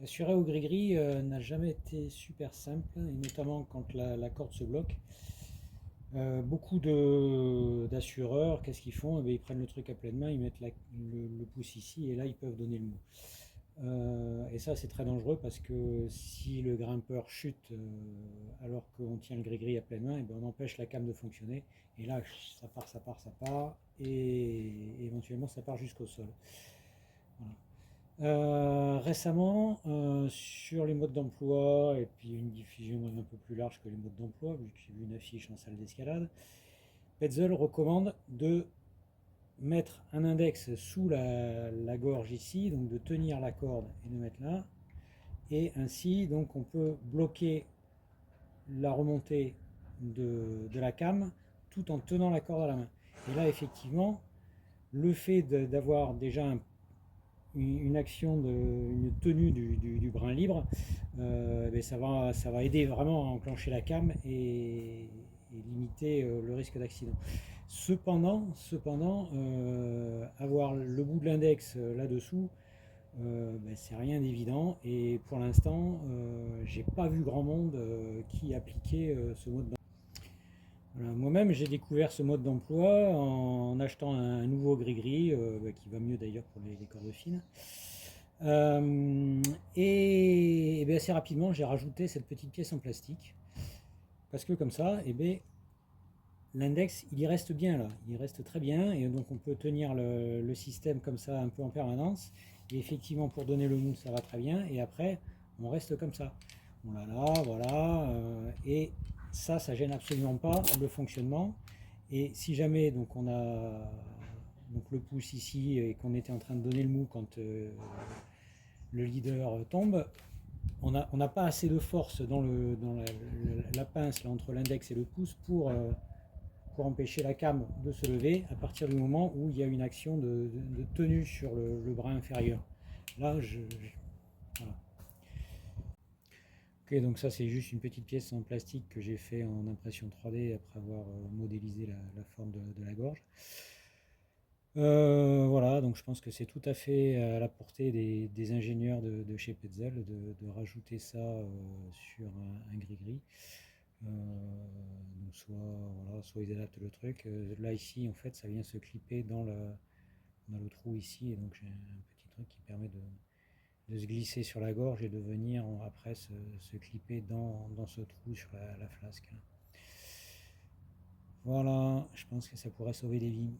Assurer au gris-gris n'a jamais été super simple, et notamment quand la corde se bloque. Beaucoup d'assureurs, qu'est-ce qu'ils font? Eh bien, ils prennent le truc à pleine main, ils mettent le pouce ici, et là ils peuvent donner le mot. Et ça c'est très dangereux parce que si le grimpeur chute alors qu'on tient le gris-gris à pleine main, eh bien, on empêche la came de fonctionner. Et là ça part, et éventuellement ça part jusqu'au sol. Voilà. Récemment, sur les modes d'emploi, et puis une diffusion même un peu plus large que les modes d'emploi, vu que j'ai vu une affiche en salle d'escalade, Petzl recommande de mettre un index sous la gorge ici, donc de tenir la corde et de mettre là, et ainsi donc on peut bloquer la remontée de la came tout en tenant la corde à la main. Et là effectivement, le fait d'avoir déjà une action, une tenue du brin libre, ben ça va aider vraiment à enclencher la came et limiter le risque d'accident. Cependant, avoir le bout de l'index là-dessous, ben, c'est rien d'évident. Et pour l'instant, j'ai pas vu grand monde qui appliquait ce mode d'emploi. Voilà, moi-même, j'ai découvert ce mode d'emploi en achetant un nouveau gris-gris, ben, qui va mieux d'ailleurs pour les cordes fines. Et bien assez rapidement, j'ai rajouté cette petite pièce en plastique. Parce que comme ça, et bien, l'index, il y reste bien là. Il reste très bien. Et donc, on peut tenir le système comme ça un peu en permanence. Et effectivement, pour donner le mou, ça va très bien. Et après, on reste comme ça. Voilà. Et ça gêne absolument pas le fonctionnement. Et si jamais donc on a donc le pouce ici et qu'on était en train de donner le mou quand le leader tombe, on n'a pas assez de force dans la pince là, entre l'index et le pouce pour empêcher la came de se lever à partir du moment où il y a une action de tenue sur le bras inférieur. Là, voilà. Ok, donc ça c'est juste une petite pièce en plastique que j'ai fait en impression 3D après avoir modélisé la forme de la gorge. Voilà, donc je pense que c'est tout à fait à la portée des ingénieurs de chez Petzl de rajouter ça sur un gris-gris. Donc soit ils adaptent le truc. Là ici, en fait, ça vient se clipper dans le trou ici, et donc j'ai un petit truc qui permet de se glisser sur la gorge et de venir après se clipper dans ce trou sur la flasque. Voilà, je pense que ça pourrait sauver des vies.